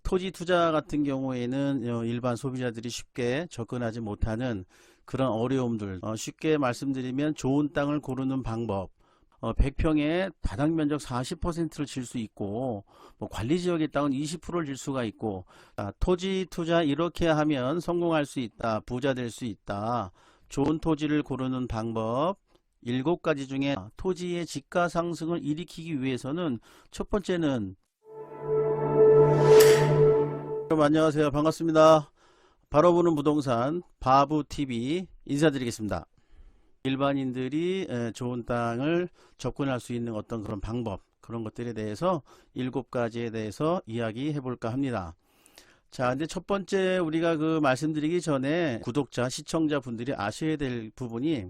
토지 투자 같은 경우에는 일반 소비자들이 쉽게 접근하지 못하는 그런 어려움들, 쉽게 말씀드리면 좋은 땅을 고르는 방법, 100평에 바닥 면적 40%를 질 수 있고, 뭐 관리지역의 땅은 20%를 질 수가 있고, 토지 투자 이렇게 하면 성공할 수 있다, 부자 될 수 있다, 좋은 토지를 고르는 방법 7가지 중에 토지의 지가 상승을 일으키기 위해서는 첫 번째는, 여러분 안녕하세요, 반갑습니다. 바로 보는 부동산 바부TV 인사드리겠습니다. 일반인들이 좋은 땅을 접근할 수 있는 어떤 그런 방법, 그런 것들에 대해서 7가지에 대해서 이야기해 볼까 합니다. 자, 근데 첫 번째 우리가 말씀드리기 전에 구독자, 시청자 분들이 아셔야 될 부분이,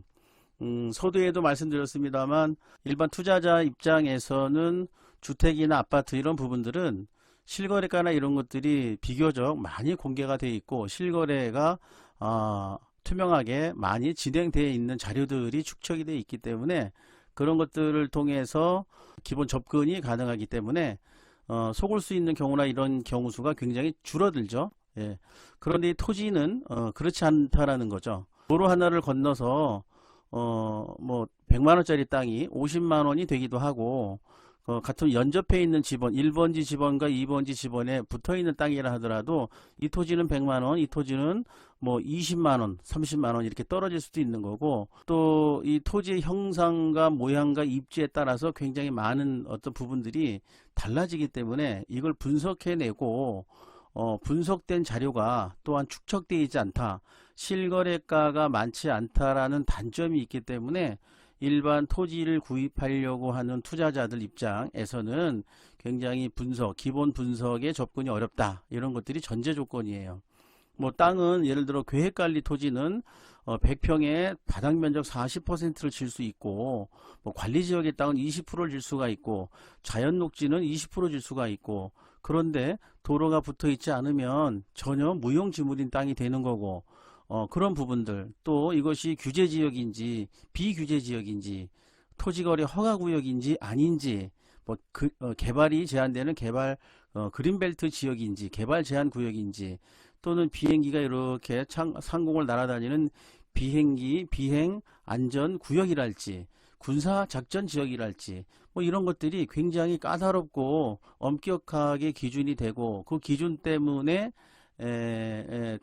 서두에도 말씀드렸습니다만 일반 투자자 입장에서는 주택이나 아파트 이런 부분들은 실거래가나 이런 것들이 비교적 많이 공개가 되어 있고, 실거래가 투명하게 많이 진행되어 있는 자료들이 축적이 되어 있기 때문에 그런 것들을 통해서 기본 접근이 가능하기 때문에 속을 수 있는 경우나 이런 경우 수가 굉장히 줄어들죠. 예. 그런데 이 토지는 그렇지 않다라는 거죠. 도로 하나를 건너서 뭐 100만원짜리 땅이 50만원이 되기도 하고, 같은 연접해 있는 지번, 1번지 지번과 2번지 지번에 붙어 있는 땅이라 하더라도 이 토지는 100만원, 이 토지는 뭐 20만원, 30만원 이렇게 떨어질 수도 있는 거고, 또 이 토지의 형상과 모양과 입지에 따라서 굉장히 많은 어떤 부분들이 달라지기 때문에 이걸 분석해내고, 분석된 자료가 또한 축적되어 있지 않다, 실거래가가 많지 않다라는 단점이 있기 때문에 일반 토지를 구입하려고 하는 투자자들 입장에서는 굉장히 기본 분석에 접근이 어렵다, 이런 것들이 전제 조건이에요. 뭐 땅은 예를 들어 계획관리 토지는 100평에 바닥 면적 40%를 질 수 있고, 뭐 관리지역의 땅은 20%를 질 수가 있고, 자연녹지는 20% 질 수가 있고, 그런데 도로가 붙어 있지 않으면 전혀 무용지물인 땅이 되는 거고, 그런 부분들, 또 이것이 규제지역인지 비규제지역인지, 토지거래 허가구역인지 아닌지, 뭐 개발이 제한되는 그린벨트 지역인지 개발 제한 구역인지, 또는 비행기가 이렇게 상공을 날아다니는 비행 안전 구역이랄지, 군사 작전 지역이랄지, 뭐 이런 것들이 굉장히 까다롭고 엄격하게 기준이 되고, 그 기준 때문에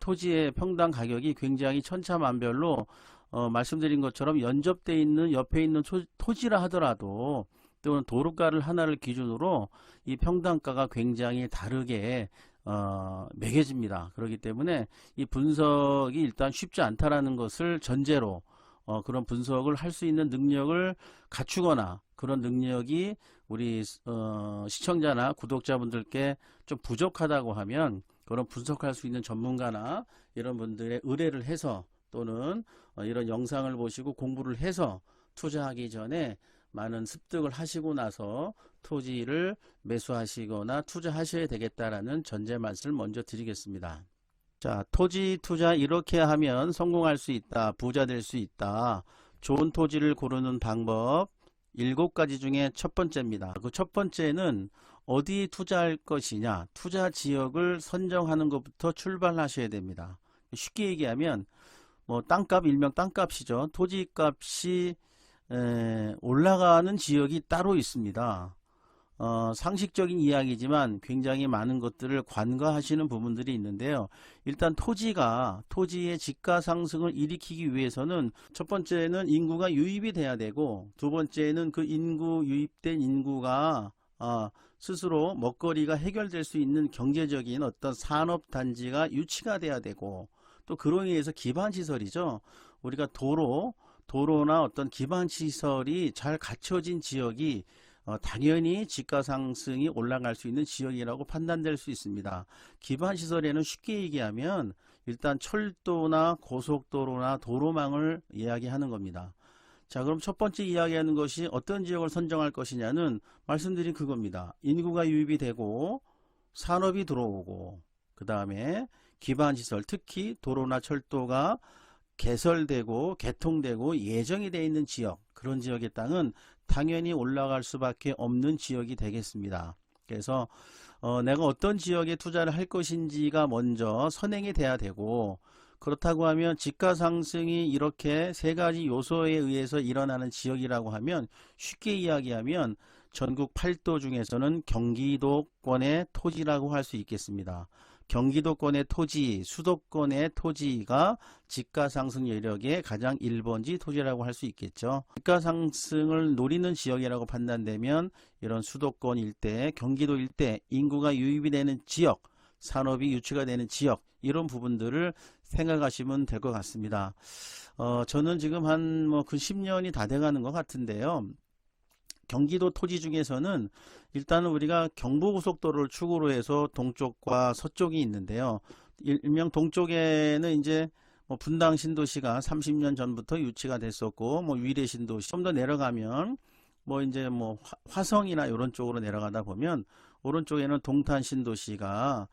토지의 평당 가격이 굉장히 천차만별로, 말씀드린 것처럼 연접돼 있는 옆에 있는 토지라 하더라도, 또는 도로가를 하나를 기준으로 이 평당가가 굉장히 다르게 매겨집니다. 그렇기 때문에 이 분석이 일단 쉽지 않다라는 것을 전제로, 그런 분석을 할 수 있는 능력을 갖추거나, 그런 능력이 우리 시청자나 구독자분들께 좀 부족하다고 하면, 그런 분석할 수 있는 전문가나 이런 분들의 의뢰를 해서, 또는 이런 영상을 보시고 공부를 해서 투자하기 전에 많은 습득을 하시고 나서 토지를 매수하시거나 투자하셔야 되겠다라는 전제 말씀을 먼저 드리겠습니다. 자, 토지 투자 이렇게 하면 성공할 수 있다, 부자 될 수 있다, 좋은 토지를 고르는 방법 7가지 중에 첫 번째입니다. 그 첫 번째는 어디 투자할 것이냐, 투자 지역을 선정하는 것부터 출발하셔야 됩니다. 쉽게 얘기하면 뭐 땅값, 일명 땅값이죠. 토지값이 올라가는 지역이 따로 있습니다. 상식적인 이야기지만 굉장히 많은 것들을 관과하시는 부분들이 있는데요. 일단 토지의 지가 상승을 일으키기 위해서는 첫 번째는 인구가 유입이 돼야 되고, 두 번째는 그 유입된 인구가 스스로 먹거리가 해결될 수 있는 경제적인 어떤 산업단지가 유치가 돼야 되고, 또 그로 인해서 기반시설이죠. 우리가 도로나 어떤 기반시설이 잘 갖춰진 지역이 당연히 지가 상승이 올라갈 수 있는 지역이라고 판단될 수 있습니다. 기반시설에는 쉽게 얘기하면 일단 철도나 고속도로나 도로망을 이야기하는 겁니다. 자, 그럼 첫 번째 이야기하는 것이 어떤 지역을 선정할 것이냐는 말씀드린 그겁니다. 인구가 유입이 되고 산업이 들어오고, 그 다음에 기반시설, 특히 도로나 철도가 개설되고 개통되고 예정이 되어 있는 지역, 그런 지역의 땅은 당연히 올라갈 수밖에 없는 지역이 되겠습니다. 그래서 내가 어떤 지역에 투자를 할 것인지가 먼저 선행이 돼야 되고, 그렇다고 하면 지가 상승이 이렇게 세 가지 요소에 의해서 일어나는 지역이라고 하면, 쉽게 이야기하면 전국 8도 중에서는 경기도권의 토지라고 할 수 있겠습니다. 경기도권의 토지, 수도권의 토지가 지가 상승 여력의 가장 1번지 토지라고 할 수 있겠죠. 지가 상승을 노리는 지역이라고 판단되면 이런 수도권 일대, 경기도 일대, 인구가 유입이 되는 지역, 산업이 유치가 되는 지역, 이런 부분들을 생각하시면 될 것 같습니다. 저는 지금 한 그 10년이 다 돼가는 것 같은데요. 경기도 토지 중에서는 일단은 우리가 경부고속도로를 축으로 해서 동쪽과 서쪽이 있는데요. 일명 동쪽에는 이제 분당 신도시가 30년 전부터 유치가 됐었고, 위례 신도시 좀 더 내려가면 이제 화성이나 이런 쪽으로 내려가다 보면 오른쪽에는 동탄 신도시가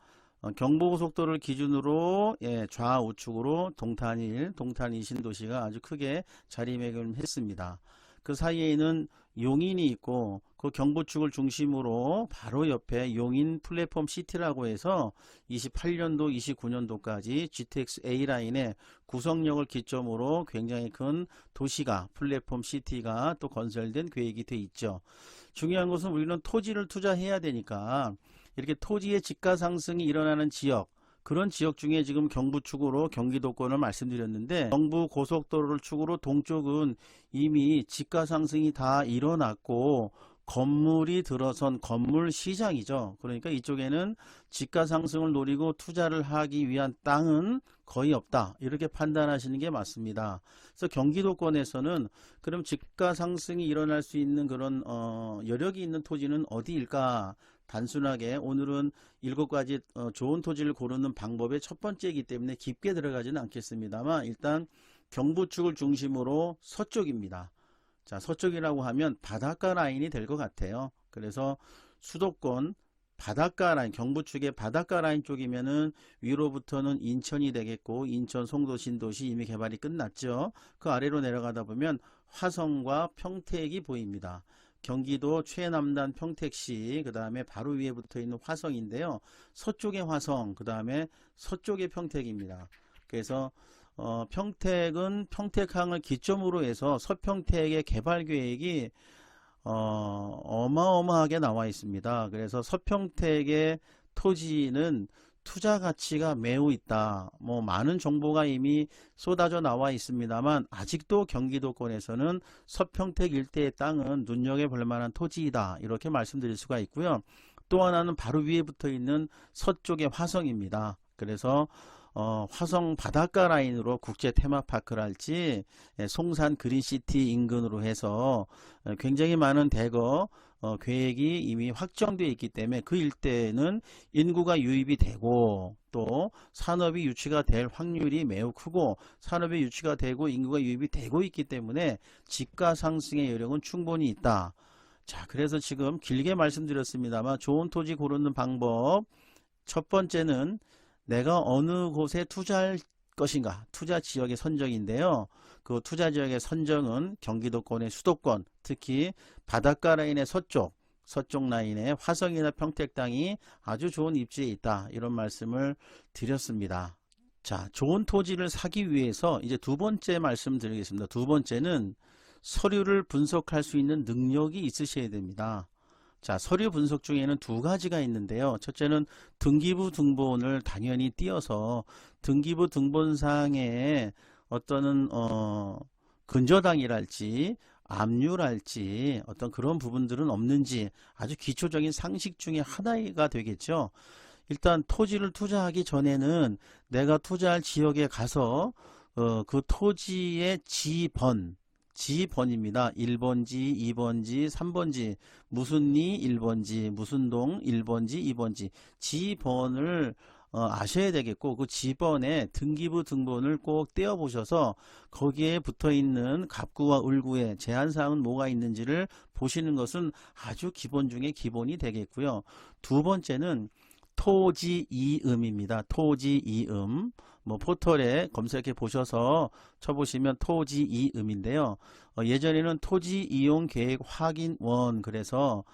경부고속도로를 기준으로 좌우측으로 동탄 1, 동탄 2 신도시가 아주 크게 자리매김했습니다. 그 사이에는 용인이 있고 그 경부축을 중심으로 바로 옆에 용인 플랫폼 시티라고 해서 28년도 29년도까지 GTX A라인의 구성력을 기점으로 굉장히 큰 도시가 플랫폼 시티가 또 건설된 계획이 돼 있죠. 중요한 것은 우리는 토지를 투자해야 되니까 이렇게 토지의 지가 상승이 일어나는 지역, 그런 지역 중에 지금 경부축으로 경기도권을 말씀드렸는데, 경부고속도로를 축으로 동쪽은 이미 지가 상승이 다 일어났고 건물이 들어선 건물 시장이죠. 그러니까 이쪽에는 지가 상승을 노리고 투자를 하기 위한 땅은 거의 없다, 이렇게 판단하시는 게 맞습니다. 그래서 경기도권에서는 그럼 지가 상승이 일어날 수 있는 그런 여력이 있는 토지는 어디일까? 단순하게 오늘은 7가지 좋은 토지를 고르는 방법의 첫 번째이기 때문에 깊게 들어가지는 않겠습니다만, 일단 경부축을 중심으로 서쪽입니다. 자, 서쪽이라고 하면 바닷가 라인이 될 것 같아요. 그래서 수도권 바닷가 라인, 경부축의 바닷가 라인 쪽이면은 위로부터는 인천이 되겠고, 인천, 송도, 신도시 이미 개발이 끝났죠. 그 아래로 내려가다 보면 화성과 평택이 보입니다. 경기도 최남단 평택시, 그 다음에 바로 위에 붙어있는 화성인데요. 서쪽의 화성, 그 다음에 서쪽의 평택입니다. 그래서 평택은 평택항을 기점으로 해서 서평택의 개발 계획이 어마어마하게 나와 있습니다. 그래서 서평택의 토지는 투자 가치가 매우 있다. 많은 정보가 이미 쏟아져 나와 있습니다만, 아직도 경기도권에서는 서평택 일대의 땅은 눈여겨볼 만한 토지이다, 이렇게 말씀드릴 수가 있고요. 또 하나는 바로 위에 붙어 있는 서쪽의 화성입니다. 그래서 화성 바닷가 라인으로 국제 테마파크랄지 송산 그린시티 인근으로 해서 굉장히 많은 대거 계획이 이미 확정되어 있기 때문에 그 일대에는 인구가 유입이 되고 또 산업이 유치가 될 확률이 매우 크고, 산업이 유치가 되고 인구가 유입이 되고 있기 때문에 지가 상승의 여력은 충분히 있다. 자, 그래서 지금 길게 말씀드렸습니다만 좋은 토지 고르는 방법, 첫 번째는 내가 어느 곳에 투자할 것인가, 투자 지역의 선정인데요. 그 투자 지역의 선정은 경기도권의 수도권, 특히 바닷가 라인의 서쪽 라인의 화성이나 평택 땅이 아주 좋은 입지에 있다, 이런 말씀을 드렸습니다. 자, 좋은 토지를 사기 위해서 이제 두 번째 말씀드리겠습니다. 두 번째는 서류를 분석할 수 있는 능력이 있으셔야 됩니다. 자, 서류 분석 중에는 두 가지가 있는데요. 첫째는 등기부 등본을 당연히 띄어서 등기부 등본상에 어떤 근저당이랄지 압류랄지 어떤 그런 부분들은 없는지 아주 기초적인 상식 중에 하나가 되겠죠. 일단 토지를 투자하기 전에는 내가 투자할 지역에 가서 그 토지의 지번입니다. 1번지, 2번지, 3번지, 무슨 리 1번지, 무슨 동 1번지, 2번지, 지번을 아셔야 되겠고, 그 지번에 등기부 등본을 꼭 떼어 보셔서 거기에 붙어 있는 갑구와 을구의 제한사항은 뭐가 있는지를 보시는 것은 아주 기본 중에 기본이 되겠고요. 두 번째는 토지이음입니다. 토지이음. 포털에 검색해 보셔서 쳐보시면 토지이음인데요. 예전에는 토지 이용 계획 확인원, 그래서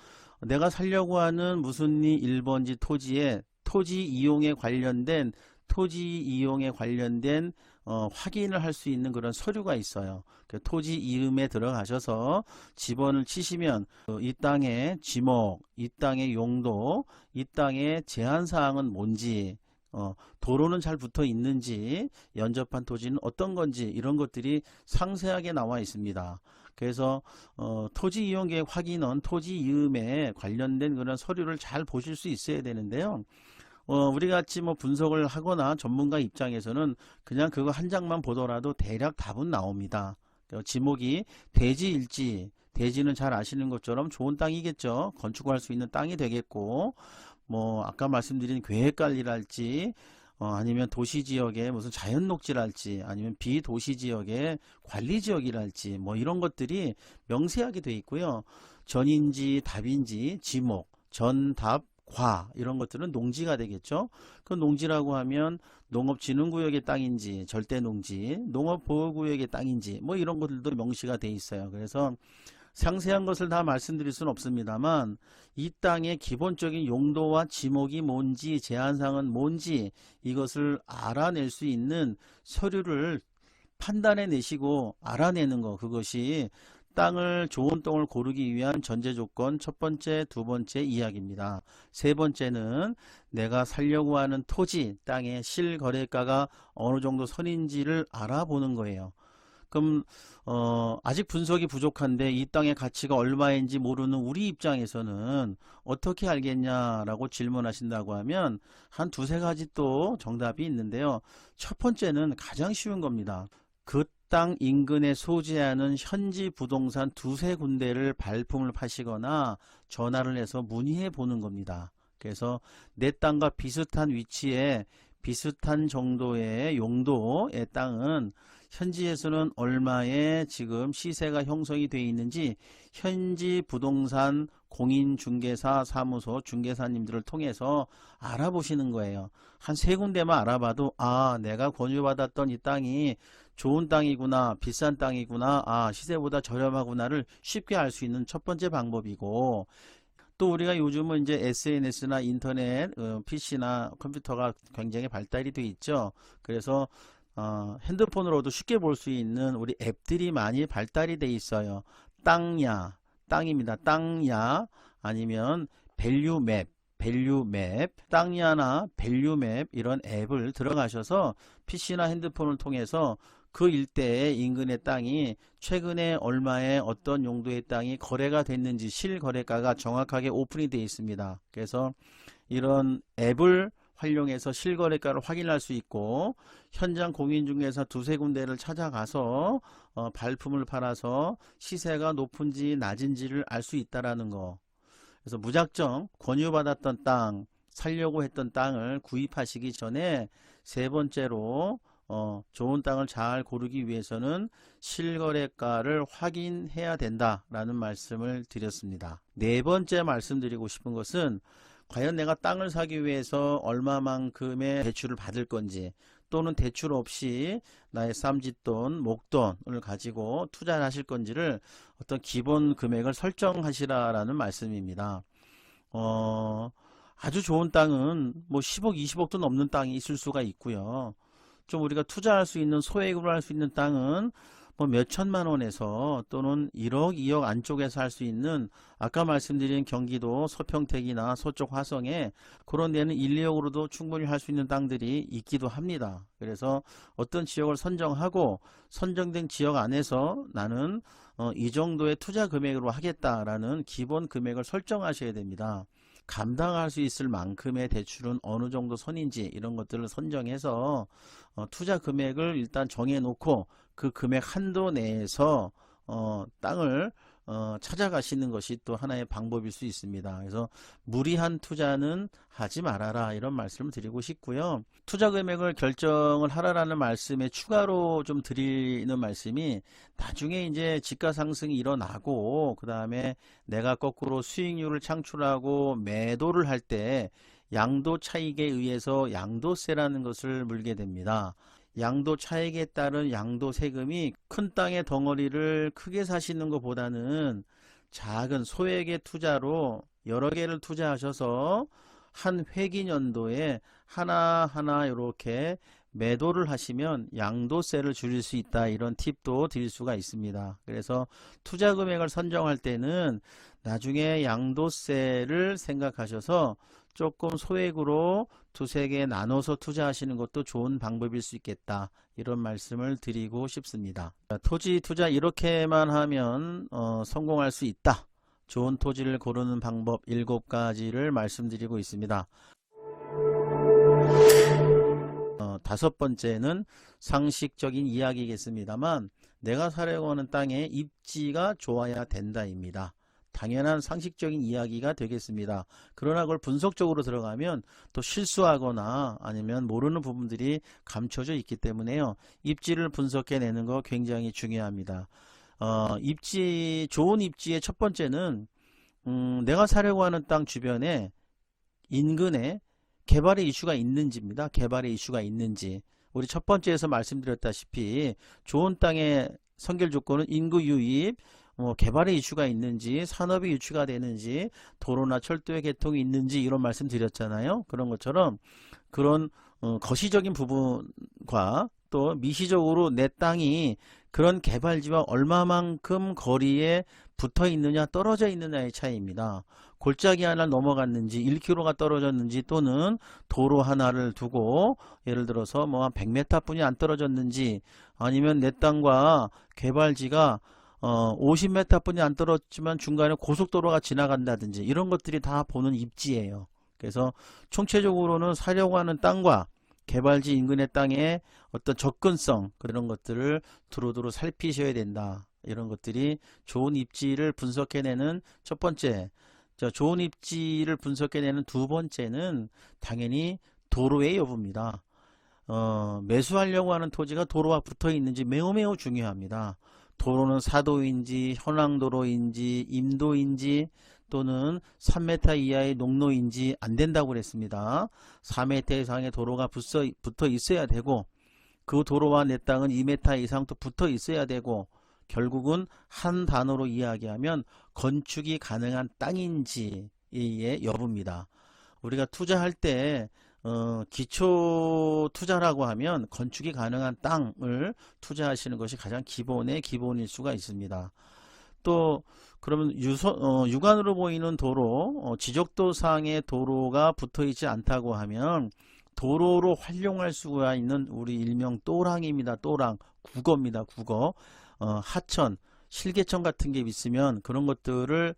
내가 살려고 하는 무슨 1번지 토지에 토지 이용에 관련된 확인을 할 수 있는 그런 서류가 있어요. 그 토지 이음에 들어가셔서 집원을 치시면 이 땅의 지목, 이 땅의 용도, 이 땅의 제한사항은 뭔지, 도로는 잘 붙어 있는지, 연접한 토지는 어떤 건지, 이런 것들이 상세하게 나와 있습니다. 그래서 토지 이용 계획 확인은 토지 이음에 관련된 그런 서류를 잘 보실 수 있어야 되는데요. 우리 같이 뭐 분석을 하거나 전문가 입장에서는 그냥 그거 한 장만 보더라도 대략 답은 나옵니다. 지목이 대지일지, 대지는 잘 아시는 것처럼 좋은 땅이겠죠. 건축할 수 있는 땅이 되겠고, 뭐 아까 말씀드린 계획관리랄지, 아니면 도시지역의 무슨 자연녹지랄지, 아니면 비도시지역의 관리지역이랄지, 뭐 이런 것들이 명세하게 돼 있고요. 전인지 답인지 지목, 전, 답, 과 이런 것들은 농지가 되겠죠. 그 농지라고 하면 농업진흥구역의 땅인지, 절대농지, 농업보호구역의 땅인지, 뭐 이런 것들도 명시가 돼 있어요. 그래서 상세한 것을 다 말씀드릴 수는 없습니다만 이 땅의 기본적인 용도와 지목이 뭔지, 제한사항은 뭔지, 이것을 알아낼 수 있는 서류를 판단해 내시고 알아내는 거, 그것이 좋은 땅을 고르기 위한 전제 조건 첫 번째, 두 번째 이야기입니다. 세 번째는 내가 살려고 하는 토지, 땅의 실거래가가 어느 정도 선인지를 알아보는 거예요. 그럼 아직 분석이 부족한데 이 땅의 가치가 얼마인지 모르는 우리 입장에서는 어떻게 알겠냐라고 질문하신다고 하면 한 두세 가지 또 정답이 있는데요. 첫 번째는 가장 쉬운 겁니다. 그 땅 인근에 소재하는 현지 부동산 두세 군데를 발품을 파시거나 전화를 해서 문의해 보는 겁니다. 그래서 내 땅과 비슷한 위치에 비슷한 정도의 용도의 땅은 현지에서는 얼마의 지금 시세가 형성이 되어 있는지 현지 부동산 공인중개사 사무소 중개사님들을 통해서 알아보시는 거예요. 한 세 군데만 알아봐도 내가 권유받았던 이 땅이 좋은 땅이구나, 비싼 땅이구나, 시세보다 저렴하구나를 쉽게 알 수 있는 첫 번째 방법이고, 또 우리가 요즘은 이제 SNS나 인터넷, PC나 컴퓨터가 굉장히 발달이 돼 있죠. 그래서 핸드폰으로도 쉽게 볼 수 있는 우리 앱들이 많이 발달이 돼 있어요. 땅야, 땅입니다. 땅야, 아니면 밸류맵, 땅야나 밸류맵 이런 앱을 들어가셔서 PC나 핸드폰을 통해서 그 일대의 인근의 땅이 최근에 얼마의 어떤 용도의 땅이 거래가 됐는지 실거래가가 정확하게 오픈이 되어 있습니다. 그래서 이런 앱을 활용해서 실거래가를 확인할 수 있고, 현장 공인중개사 두세 군데를 찾아가서 발품을 팔아서 시세가 높은지 낮은지를 알 수 있다라는 거. 그래서 무작정 권유받았던 땅, 살려고 했던 땅을 구입하시기 전에 세 번째로 좋은 땅을 잘 고르기 위해서는 실거래가를 확인해야 된다라는 말씀을 드렸습니다. 네 번째 말씀드리고 싶은 것은 과연 내가 땅을 사기 위해서 얼마만큼의 대출을 받을 건지, 또는 대출 없이 나의 쌈짓돈, 목돈을 가지고 투자를 하실 건지를 어떤 기본 금액을 설정하시라라는 말씀입니다. 아주 좋은 땅은 뭐 10억, 20억도 넘는 땅이 있을 수가 있고요. 좀 우리가 투자할 수 있는, 소액으로 할 수 있는 땅은 뭐 몇천만 원에서 또는 1억, 2억 안쪽에서 할 수 있는, 아까 말씀드린 경기도 서평택이나 서쪽 화성에 그런 데는 1, 2억으로도 충분히 할 수 있는 땅들이 있기도 합니다. 그래서 어떤 지역을 선정하고 선정된 지역 안에서 나는 이 정도의 투자 금액으로 하겠다라는 기본 금액을 설정하셔야 됩니다. 감당할 수 있을 만큼의 대출은 어느 정도 선인지 이런 것들을 선정해서 투자 금액을 일단 정해 놓고 그 금액 한도 내에서 땅을 찾아가시는 것이 또 하나의 방법일 수 있습니다. 그래서 무리한 투자는 하지 말아라, 이런 말씀을 드리고 싶고요. 투자 금액을 결정을 하라라는 말씀에 추가로 좀 드리는 말씀이, 나중에 이제 지가 상승이 일어나고 그 다음에 내가 거꾸로 수익률을 창출하고 매도를 할 때 양도 차익에 의해서 양도세라는 것을 물게 됩니다. 양도 차익에 따른 양도 세금이 큰 땅의 덩어리를 크게 사시는 것보다는 작은 소액의 투자로 여러 개를 투자하셔서 한 회기년도에 하나하나 이렇게 매도를 하시면 양도세를 줄일 수 있다, 이런 팁도 드릴 수가 있습니다. 그래서 투자 금액을 선정할 때는 나중에 양도세를 생각하셔서 조금 소액으로 두세 개 나눠서 투자하시는 것도 좋은 방법일 수 있겠다, 이런 말씀을 드리고 싶습니다. 토지 투자 이렇게만 하면 성공할 수 있다. 좋은 토지를 고르는 방법 7가지를 말씀드리고 있습니다. 다섯 번째는 상식적인 이야기겠습니다만, 내가 살려고 하는 땅의 입지가 좋아야 된다입니다. 당연한 상식적인 이야기가 되겠습니다. 그러나 그걸 분석적으로 들어가면 또 실수하거나 아니면 모르는 부분들이 감춰져 있기 때문에요. 입지를 분석해내는 거 굉장히 중요합니다. 입지, 좋은 입지의 첫 번째는 내가 사려고 하는 땅 주변에 인근에 개발의 이슈가 있는지입니다. 개발의 이슈가 있는지. 우리 첫 번째에서 말씀드렸다시피 좋은 땅의 선결 조건은 인구 유입, 개발의 이슈가 있는지, 산업이 유치가 되는지, 도로나 철도의 개통이 있는지, 이런 말씀 드렸잖아요. 그런 것처럼 그런 거시적인 부분과 또 미시적으로 내 땅이 그런 개발지와 얼마만큼 거리에 붙어 있느냐 떨어져 있느냐의 차이입니다. 골짜기 하나 넘어갔는지 1km가 떨어졌는지, 또는 도로 하나를 두고 예를 들어서 뭐 한 100m 뿐이 안 떨어졌는지, 아니면 내 땅과 개발지가 50m 뿐이 안 떨어졌지만 중간에 고속도로가 지나간다든지, 이런 것들이 다 보는 입지예요. 그래서 총체적으로는 사려고 하는 땅과 개발지 인근의 땅의 어떤 접근성, 그런 것들을 두루두루 살피셔야 된다. 이런 것들이 좋은 입지를 분석해내는 첫 번째. 좋은 입지를 분석해내는 두 번째는 당연히 도로의 여부입니다. 매수하려고 하는 토지가 도로와 붙어 있는지 매우 중요합니다. 도로는 사도인지 현황도로인지 임도인지 또는 3m 이하의 농로인지 안 된다고 그랬습니다. 4m 이상의 도로가 붙어 있어야 되고, 그 도로와 내 땅은 2m 이상 또 붙어 있어야 되고, 결국은 한 단어로 이야기하면 건축이 가능한 땅인지의 여부입니다. 우리가 투자할 때 기초 투자라고 하면 건축이 가능한 땅을 투자하시는 것이 가장 기본의 기본일 수가 있습니다. 또 그러면 육안으로 보이는 도로, 지적도상의 도로가 붙어 있지 않다고 하면 도로로 활용할 수가 있는 우리 일명 또랑입니다. 또랑, 국어입니다. 국어. 하천, 실개천 같은 게 있으면 그런 것들을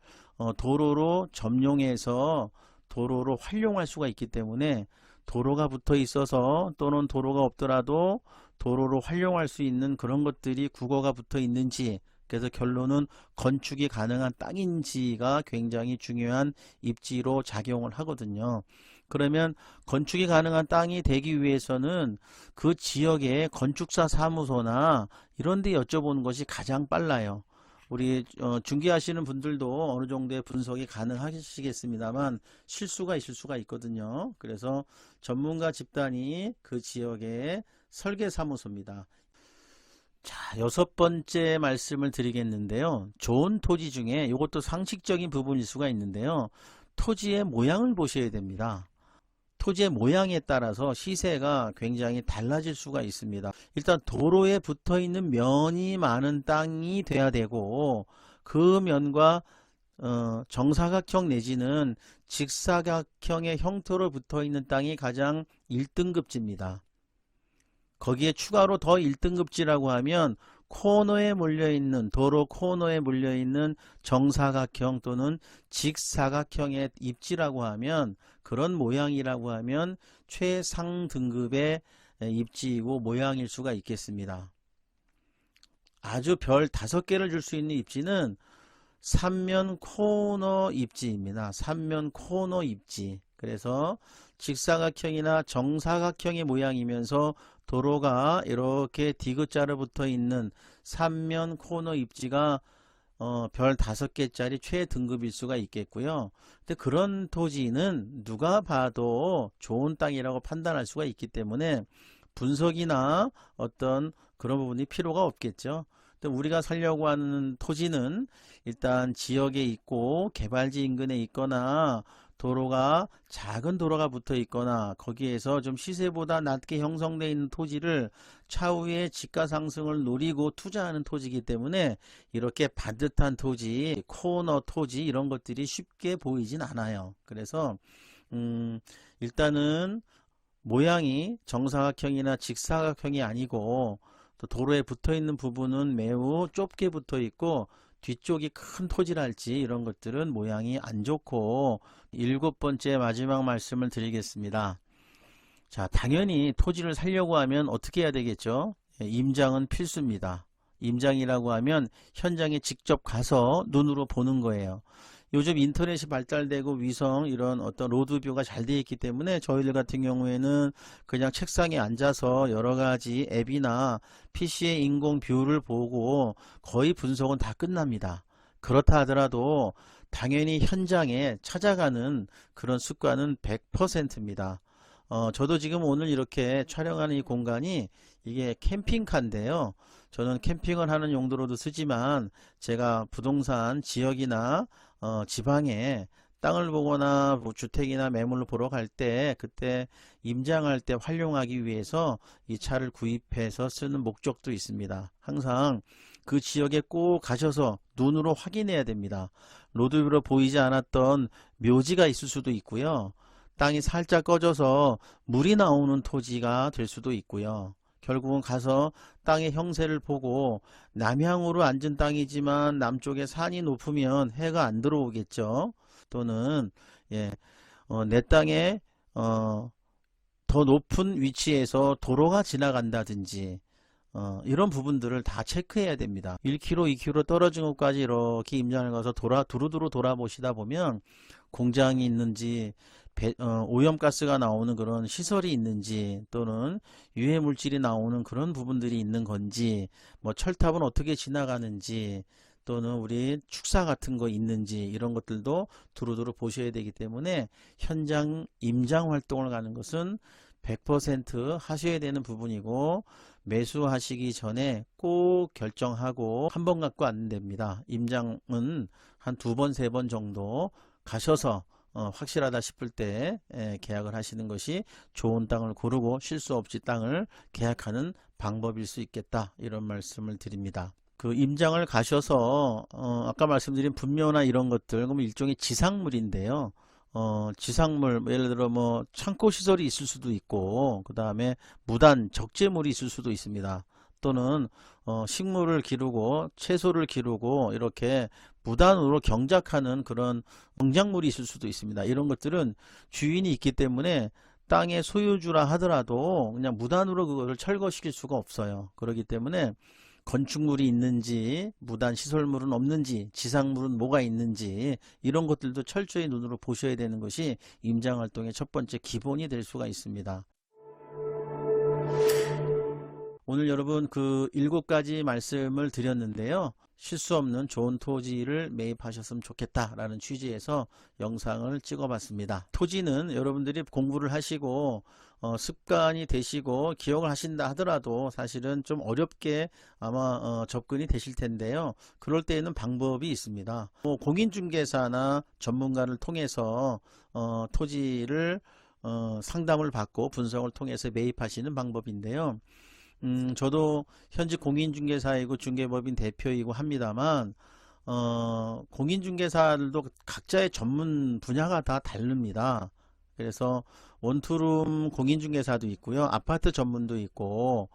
도로로 점용해서 도로로 활용할 수가 있기 때문에, 도로가 붙어 있어서 또는 도로가 없더라도 도로로 활용할 수 있는 그런 것들이 국어가 붙어 있는지, 그래서 결론은 건축이 가능한 땅인지가 굉장히 중요한 입지로 작용을 하거든요. 그러면 건축이 가능한 땅이 되기 위해서는 그 지역의 건축사 사무소나 이런 데 여쭤보는 것이 가장 빨라요. 우리 중개하시는 분들도 어느 정도의 분석이 가능하시겠습니다만 실수가 있을 수가 있거든요. 그래서 전문가 집단이 그 지역의 설계사무소입니다. 자, 여섯 번째 말씀을 드리겠는데요. 좋은 토지 중에 이것도 상식적인 부분일 수가 있는데요. 토지의 모양을 보셔야 됩니다. 토지의 모양에 따라서 시세가 굉장히 달라질 수가 있습니다. 일단 도로에 붙어 있는 면이 많은 땅이 돼야 되고, 그 면과 정사각형 내지는 직사각형의 형태로 붙어 있는 땅이 가장 1등급지입니다. 거기에 추가로 더 1등급지라고 하면 코너에 몰려있는, 도로 코너에 몰려있는 정사각형 또는 직사각형의 입지라고 하면, 그런 모양이라고 하면 최상등급의 입지이고 모양일 수가 있겠습니다. 아주 별 5개를 줄 수 있는 입지는 3면 코너 입지입니다. 3면 코너 입지. 그래서 직사각형이나 정사각형의 모양이면서 도로가 이렇게 디귿자로 붙어 있는 3면 코너 입지가 별 5개짜리 최등급일 수가 있겠고요. 근데 그런 토지는 누가 봐도 좋은 땅이라고 판단할 수가 있기 때문에 분석이나 어떤 그런 부분이 필요가 없겠죠. 근데 우리가 살려고 하는 토지는 일단 지역에 있고 개발지 인근에 있거나 도로가 작은 도로가 붙어 있거나 거기에서 좀 시세보다 낮게 형성되어 있는 토지를 차후에 지가 상승을 노리고 투자하는 토지이기 때문에 이렇게 반듯한 토지, 코너 토지 이런 것들이 쉽게 보이진 않아요. 그래서 일단은 모양이 정사각형이나 직사각형이 아니고 또 도로에 붙어 있는 부분은 매우 좁게 붙어 있고 뒤쪽이 큰 토지랄지 이런 것들은 모양이 안 좋고, 7번째 마지막 말씀을 드리겠습니다. 자, 당연히 토지를 살려고 하면 어떻게 해야 되겠죠? 임장은 필수입니다. 임장이라고 하면 현장에 직접 가서 눈으로 보는 거예요. 요즘 인터넷이 발달되고 위성 이런 어떤 로드뷰가 잘 되어 있기 때문에 저희들 같은 경우에는 그냥 책상에 앉아서 여러 가지 앱이나 PC의 인공 뷰를 보고 거의 분석은 다 끝납니다. 그렇다 하더라도 당연히 현장에 찾아가는 그런 습관은 100%입니다. 저도 지금 오늘 이렇게 촬영하는 이 공간이 이게 캠핑카인데요. 저는 캠핑을 하는 용도로도 쓰지만 제가 부동산 지역이나 지방에 땅을 보거나 뭐 주택이나 매물을 보러 갈 때 그때 임장할 때 활용하기 위해서 이 차를 구입해서 쓰는 목적도 있습니다. 항상 그 지역에 꼭 가셔서 눈으로 확인해야 됩니다. 로드뷰로 보이지 않았던 묘지가 있을 수도 있고요. 땅이 살짝 꺼져서 물이 나오는 토지가 될 수도 있고요. 결국은 가서 땅의 형세를 보고 남향으로 앉은 땅이지만 남쪽에 산이 높으면 해가 안 들어오겠죠. 또는 내 땅에 더 높은 위치에서 도로가 지나간다든지 이런 부분들을 다 체크해야 됩니다. 1km, 2km 떨어진 곳까지 이렇게 임장을 가서 두루두루 돌아보시다 보면 공장이 있는지 오염가스가 나오는 그런 시설이 있는지 또는 유해물질이 나오는 그런 부분들이 있는 건지 뭐 철탑은 어떻게 지나가는지 또는 우리 축사 같은 거 있는지 이런 것들도 두루두루 보셔야 되기 때문에 현장 임장 활동을 가는 것은 100% 하셔야 되는 부분이고, 매수하시기 전에 꼭 결정하고 한 번 갖고 안 됩니다. 임장은 한 2번, 3번 정도 가셔서 확실하다 싶을 때 계약을 하시는 것이 좋은 땅을 고르고 실수 없이 땅을 계약하는 방법일 수 있겠다, 이런 말씀을 드립니다. 그 임장을 가셔서 아까 말씀드린 분묘나 이런 것들, 그럼 일종의 지상물인데요. 지상물, 예를 들어 뭐 창고 시설이 있을 수도 있고 그 다음에 무단 적재물이 있을 수도 있습니다. 또는 식물을 기르고 채소를 기르고 이렇게 무단으로 경작하는 그런 농작물이 있을 수도 있습니다. 이런 것들은 주인이 있기 때문에 땅의 소유주라 하더라도 그냥 무단으로 그것을 철거시킬 수가 없어요. 그렇기 때문에 건축물이 있는지 무단 시설물은 없는지 지상물은 뭐가 있는지 이런 것들도 철저히 눈으로 보셔야 되는 것이 임장활동의 첫 번째 기본이 될 수가 있습니다. 오늘 여러분 그 7가지 말씀을 드렸는데요. 실수 없는 좋은 토지를 매입하셨으면 좋겠다라는 취지에서 영상을 찍어봤습니다. 토지는 여러분들이 공부를 하시고 습관이 되시고 기억을 하신다 하더라도 사실은 좀 어렵게 아마 접근이 되실 텐데요. 그럴 때에는 방법이 있습니다. 공인중개사나 전문가를 통해서 토지를 상담을 받고 분석을 통해서 매입하시는 방법인데요. 저도 현직 공인중개사이고 중개법인 대표이고 합니다만 공인중개사들도 각자의 전문 분야가 다 다릅니다. 그래서 원투룸 공인중개사도 있고요, 아파트 전문도 있고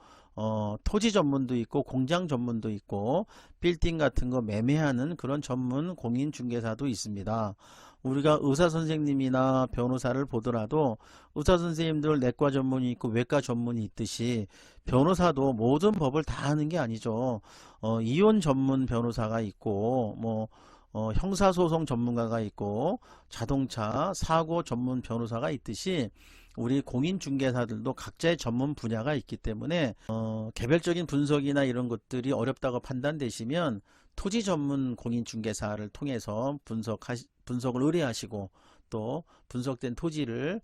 토지 전문도 있고 공장 전문도 있고 빌딩 같은 거 매매하는 그런 전문 공인중개사도 있습니다. 우리가 의사선생님이나 변호사를 보더라도 의사선생님들 내과 전문이 있고 외과 전문이 있듯이 변호사도 모든 법을 다 아는 게 아니죠. 이혼 전문 변호사가 있고 뭐 형사소송 전문가가 있고 자동차 사고 전문 변호사가 있듯이 우리 공인중개사들도 각자의 전문 분야가 있기 때문에 개별적인 분석이나 이런 것들이 어렵다고 판단되시면 토지 전문 공인중개사를 통해서 분석을 의뢰하시고 또 분석된 토지를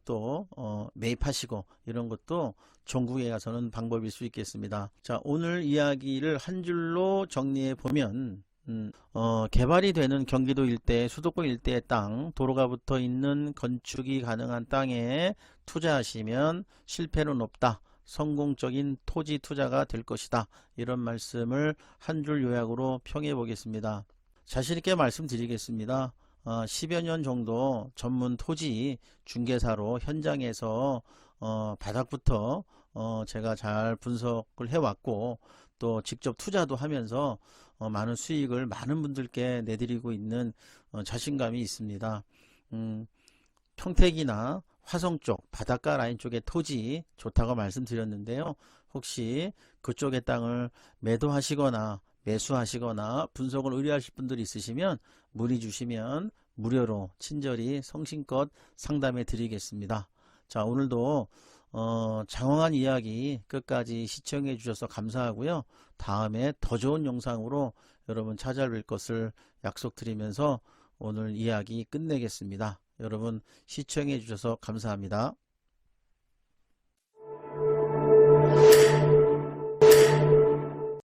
또 매입하시고 이런 것도 종국에 가서는 방법일 수 있겠습니다. 자, 오늘 이야기를 한 줄로 정리해 보면 개발이 되는 경기도 일대, 수도권 일대의 땅, 도로가 붙어 있는 건축이 가능한 땅에 투자하시면 실패는 없다. 성공적인 토지 투자가 될 것이다. 이런 말씀을 한 줄 요약으로 평해 보겠습니다. 자신 있게 말씀드리겠습니다. 10여 년 정도 전문 토지 중개사로 현장에서 바닥부터 제가 잘 분석을 해왔고 또 직접 투자도 하면서 많은 수익을 많은 분들께 내드리고 있는 자신감이 있습니다. 평택이나 화성 쪽 바닷가 라인 쪽의 토지 좋다고 말씀드렸는데요. 혹시 그쪽의 땅을 매도하시거나 매수하시거나 분석을 의뢰하실 분들이 있으시면 문의 주시면 무료로 친절히 성심껏 상담해 드리겠습니다. 자, 오늘도 장황한 이야기 끝까지 시청해 주셔서 감사하고요. 다음에 더 좋은 영상으로 여러분 찾아뵐 것을 약속드리면서 오늘 이야기 끝내겠습니다. 여러분 시청해 주셔서 감사합니다.